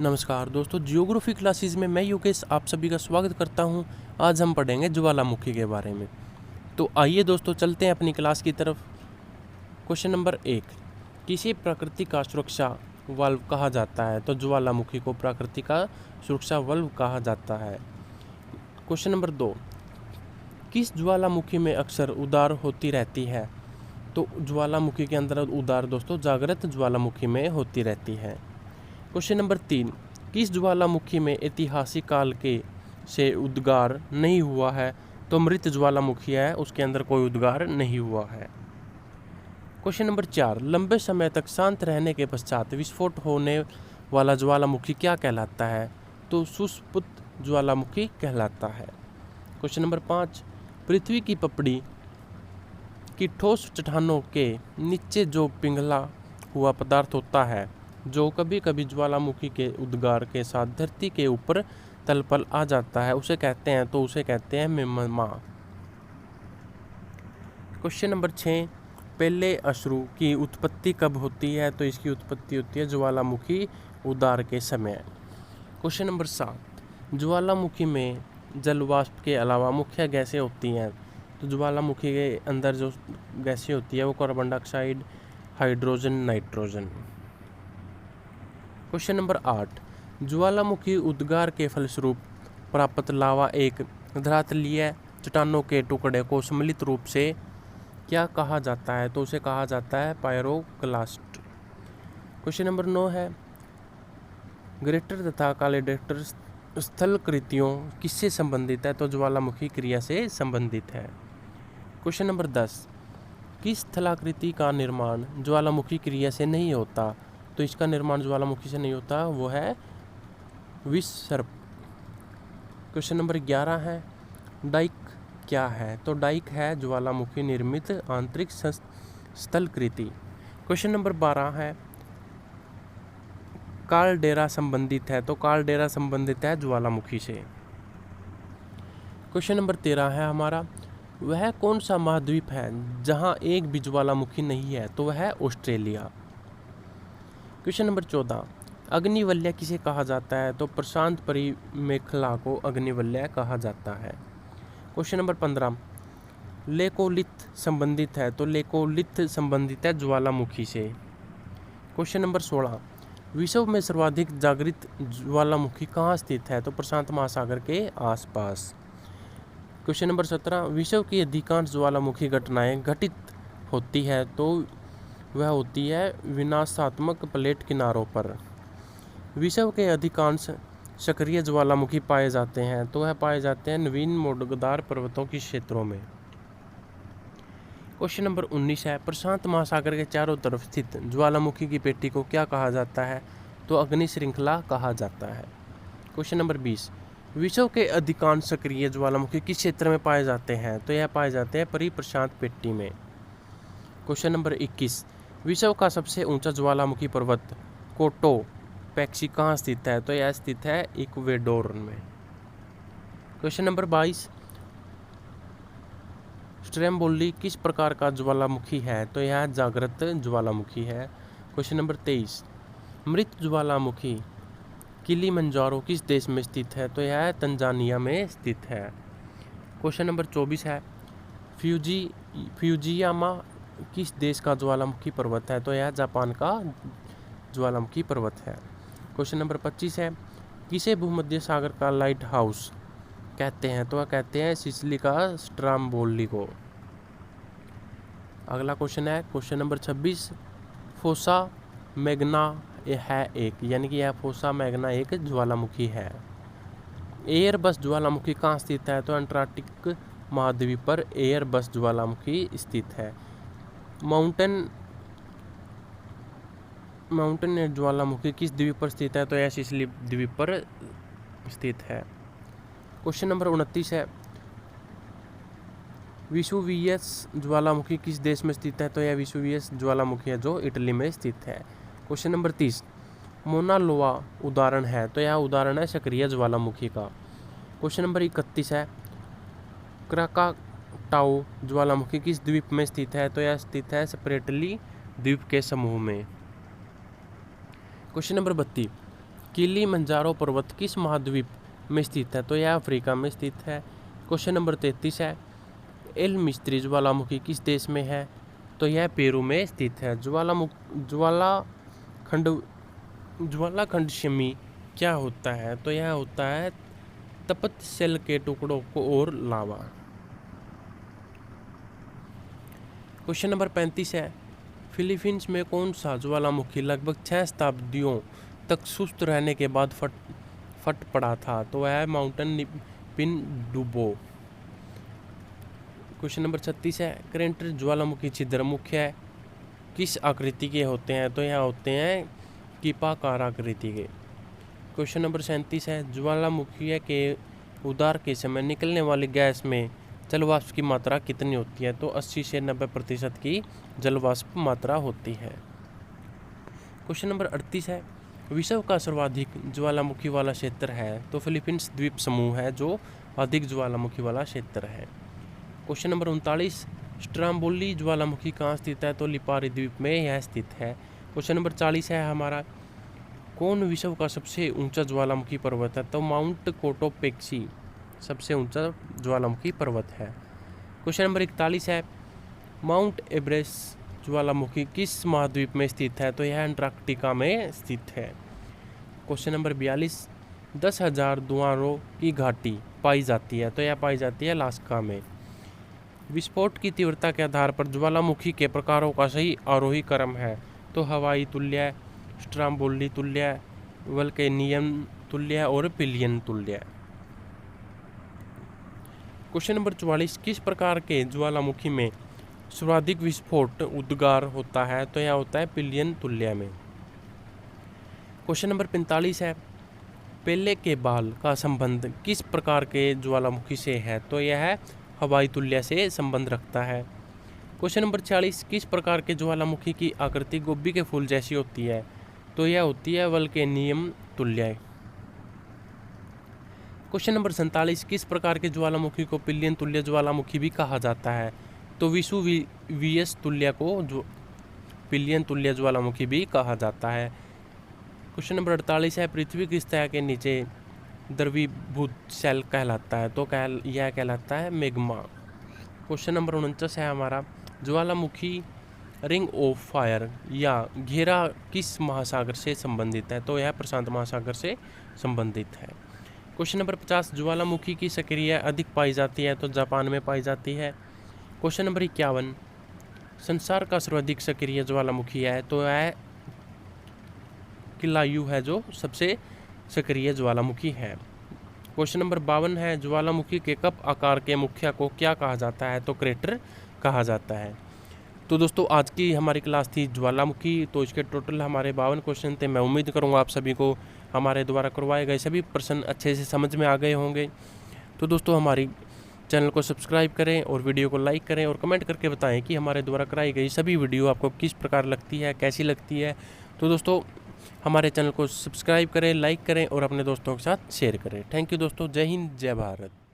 नमस्कार दोस्तों, geography classes में मैं योगेश आप सभी का स्वागत करता हूं। आज हम पढ़ेंगे ज्वालामुखी के बारे में। तो आइए दोस्तों, चलते हैं अपनी क्लास की तरफ। क्वेश्चन नंबर 1, किसी प्रकृति का सुरक्षा वाल्व कहा जाता है? तो ज्वालामुखी को प्रकृति का सुरक्षा वाल्व कहा जाता है। क्वेश्चन नंबर 2, किस ज्वालामुखी में अक्सर उदार होती रहती है? तो ज्वालामुखी के अंदर उदार दोस्तों जागृत ज्वालामुखी में होती रहती है। क्वेश्चन नंबर 3, किस ज्वालामुखी में ऐतिहासिक काल के से उद्गार नहीं हुआ है? तो मृत ज्वालामुखी है, उसके अंदर कोई उद्गार नहीं हुआ है। क्वेश्चन नंबर 4, लंबे समय तक शांत रहने के पश्चात विस्फोट होने वाला ज्वालामुखी क्या कहलाता है? तो सुषुप्त ज्वालामुखी कहलाता है। क्वेश्चन नंबर 5, पृथ्वी की पपड़ी की ठोस चट्टानों के नीचे जो पिघला हुआ पदार्थ होता है, जो कभी कभी ज्वालामुखी के उद्गार के साथ धरती के ऊपर तल पर आ जाता है, उसे कहते हैं मैग्मा। क्वेश्चन नंबर 6, पहले अश्रु की उत्पत्ति कब होती है? तो इसकी उत्पत्ति होती है ज्वालामुखी उद्गार के समय। क्वेश्चन नंबर 7, ज्वालामुखी में जल वाष्प के अलावा मुख्य गैसें होती हैं? तो ज्वालामुखी के अंदर जो गैसें होती है वो carbon dioxide, hydrogen, nitrogen. Question number 8, ज्वालामुखी उद्गार के फलस्वरूप प्राप्त लावा एक धरातलीय चट्टानों के टुकड़े को सम्मिलित रूप से क्या कहा जाता है? तो उसे कहा जाता है पायरोक्लास्ट। क्वेश्चन नंबर 9 है, ग्रेटर तथा कॉलिडेटर स्थलकृतियों किससे संबंधित है? तो ज्वालामुखी क्रिया से संबंधित है। क्वेश्चन नंबर 10, किस स्थलाकृति का निर्माण ज्वालामुखी क्रिया से नहीं होता? तो इसका निर्माण ज्वालामुखी से नहीं होता, वो है विसर्प। क्वेश्चन नंबर 11 है, डाइक क्या है? तो डाइक है ज्वालामुखी निर्मित आंतरिक स्थलकृति। क्वेश्चन नंबर 12 है, कालडेरा संबंधित है? तो कालडेरा संबंधित है ज्वालामुखी से। क्वेश्चन नंबर 13 है हमारा, वह कौन सा महाद्वीप है जहां एक भी ज्वालामुखी नहीं है? तो वह है ऑस्ट्रेलिया। क्वेश्चन नंबर 14, अग्निवलय किसे कहा जाता है? तो प्रशांत परिमेखला को अग्निवलय कहा जाता है। क्वेश्चन नंबर 15, लेकोलिथ संबंधित है? तो लेकोलिथ संबंधित है ज्वालामुखी से। क्वेश्चन नंबर 16, विश्व में सर्वाधिक जागृत ज्वालामुखी कहाँ स्थित है? तो प्रशांत महासागर के आसपास। क्वेश्चन नंबर 17, विश्व की अधिकांश ज्वालामुखी घटनाएं घटित होती है? तो वह होती है विनाशात्मक प्लेट किनारों पर। विश्व के अधिकांश सक्रिय ज्वालामुखी पाए जाते हैं? तो वह पाए जाते हैं नवीन मोड़दार पर्वतों के क्षेत्रों में। क्वेश्चन नंबर 19 है, प्रशांत महासागर के चारों तरफ स्थित ज्वालामुखी की पेटी को क्या कहा जाता है? तो अग्नि श्रृंखला कहा जाता है। क्वेश्चन नंबर 20, विश्व के अधिकांश सक्रिय ज्वालामुखी किस क्षेत्र में पाए जाते हैं? तो यह पाए जाते हैं परिप्रशांत पेटी में। क्वेश्चन नंबर 21, विश्व का सबसे ऊंचा ज्वालामुखी पर्वत कोटोपैक्सी कहाँ स्थित है? तो यह स्थित है इक्वेडोर में। क्वेश्चन नंबर 22, स्ट्रेम्बोली किस प्रकार का ज्वालामुखी है? तो यह जागृत ज्वालामुखी है। क्वेश्चन नंबर 23, मृत ज्वालामुखी किलिमंजारो किस देश में स्थित है? तो यह तंजानिया में स्थित है। क्वेश्चन नंबर 24 है, फ्यूजियामा किस देश का ज्वालामुखी पर्वत है? तो यह जापान का ज्वालामुखी पर्वत है। क्वेश्चन नंबर 25 है, किसे भूमध्य सागर का लाइट हाउस कहते हैं? तो वह कहते हैं सिसिली का स्ट्राम्बोली को। अगला क्वेश्चन है क्वेश्चन नंबर 26, फोसा मैग्ना है एक, यानी कि यह फोसा मैग्ना एक ज्वालामुखी है। एयरबस ज्वालामुखी कहाँ स्थित है? तो अंटार्कटिक महाद्वीप पर एयरबस ज्वालामुखी स्थित है। माउंटेन ज्वालामुखी किस द्वीप पर स्थित है? तो यह सिसिली द्वीप पर स्थित है। क्वेश्चन नंबर 29 है, विसुवियस ज्वालामुखी किस देश में स्थित है? तो यह विसुवियस ज्वालामुखी है जो इटली में स्थित है। क्वेश्चन नंबर 30, मोना लोआ उदाहरण है? तो यह उदाहरण है सक्रिय ज्वालामुखी का। क्वेश्चन नंबर 31 है, क्राकाटाओ ज्वालामुखी किस द्वीप में स्थित है? तो यह स्थित है स्प्रेटली द्वीप के समूह में। क्वेश्चन नंबर 32, किलिमंजारो पर्वत किस महाद्वीप में स्थित है? तो यह अफ्रीका में स्थित है। क्वेश्चन नंबर 33 है, एल मिस्त्री ज्वालामुखी किस देश में है? तो यह पेरू में स्थित है। ज्वालाखंड शमी क्या होता है? तो यह होता है तपत सेल के टुकड़ों को और लावा। क्वेश्चन नंबर 35 है, फिलीपींस में कौन सा ज्वालामुखी लगभग 6 शताब्दियों तक सुस्त रहने के बाद फट पड़ा था? तो वह है माउंटेन पिनडुबो। क्वेश्चन नंबर 36 है, करेंट ज्वालामुखी छिद्र मुख्य किस आकृति के होते हैं? तो यह होते हैं कीपाकार आकृति के। क्वेश्चन नंबर 37 है, ज्वालामुखी के उद्गार के समय निकलने वाली गैस में जलवाष्प की मात्रा कितनी होती है? तो 80 से 90% की जलवाष्प मात्रा होती है। क्वेश्चन नंबर 38 है, विश्व का सर्वाधिक ज्वालामुखी वाला क्षेत्र है? तो फिलीपींस द्वीप समूह है जो अधिक ज्वालामुखी वाला क्षेत्र है। क्वेश्चन नंबर 39, स्ट्राम्बोली ज्वालामुखी कहाँ स्थित है? तो लिपारी द्वीप में यह स्थित है। क्वेश्चन नंबर 40 है हमारा, कौन विश्व का सबसे ऊंचा ज्वालामुखी पर्वत है? तो माउंट कोटोपेक्सी सबसे ऊंचा ज्वालामुखी पर्वत है। क्वेश्चन नंबर 41 है, माउंट एवरेस्ट ज्वालामुखी किस महाद्वीप में स्थित है? तो यह अंटार्कटिका में स्थित है। क्वेश्चन नंबर 42, 10,000 द्वारों की घाटी पाई जाती है? तो यह पाई जाती है अलास्का में। विस्फोट की तीव्रता के आधार पर ज्वालामुखी के प्रकारों का सही आरोही क्रम है? तो हवाई तुल्य, स्ट्राम्बोली तुल्य, वल्केनियन तुल्य और पिलियन तुल्य। क्वेश्चन नंबर 44, किस प्रकार के ज्वालामुखी में सर्वाधिक विस्फोट उद्गार होता है? तो यह होता है पिलियन तुल्य में। क्वेश्चन नंबर 45 है, पेले के बाल का संबंध किस प्रकार के ज्वालामुखी से है? तो यह हवाई तुल्य से संबंध रखता है। क्वेश्चन नंबर 46, किस प्रकार के ज्वालामुखी की आकृति गोभी के फूल जैसी होती है? तो यह होती है वल्केनियम तुल्य। क्वेश्चन नंबर 47, किस प्रकार के ज्वालामुखी को पिलियन तुल्य ज्वालामुखी भी कहा जाता है? तो विसुवियस तुल्य को पिलियन तुल्य ज्वालामुखी भी कहा जाता है। क्वेश्चन नंबर 48 है, पृथ्वी की सतह के नीचे द्रवीभूत सेल कहलाता है? तो यह कहलाता है मैग्मा। क्वेश्चन नंबर 49 है हमारा, ज्वालामुखी रिंग ऑफ फायर या घेरा किस महासागर से संबंधित है? तो यह प्रशांत महासागर से संबंधित है। क्वेश्चन नंबर 50, ज्वालामुखी की सक्रिय अधिक पाई जाती है? तो जापान में पाई जाती है। क्वेश्चन नंबर 51, संसार का सर्वाधिक सक्रिय ज्वालामुखी है? तो यह किलायू है जो सबसे सक्रिय ज्वालामुखी है। क्वेश्चन नंबर 52 है, ज्वालामुखी के कप आकार के मुखिया को क्या कहा जाता है? तो क्रेटर कहा जाता है। तो दोस्तों आज की हमारी क्लास थी ज्वालामुखी। तो इसके टोटल हमारे 52 क्वेश्चन थे। मैं उम्मीद करूँगा आप सभी को हमारे द्वारा करवाए गए सभी प्रश्न अच्छे से समझ में आ गए होंगे। तो दोस्तों हमारी चैनल को सब्सक्राइब करें और वीडियो को लाइक करें और कमेंट करके बताएं कि हमारे द्वारा कराई गई सभी वीडियो आपको किस प्रकार लगती है, कैसी लगती है। तो दोस्तों हमारे चैनल को सब्सक्राइब करें, लाइक करें और अपने दोस्तों के साथ शेयर करें। थैंक यू दोस्तों। जय हिंद, जय भारत।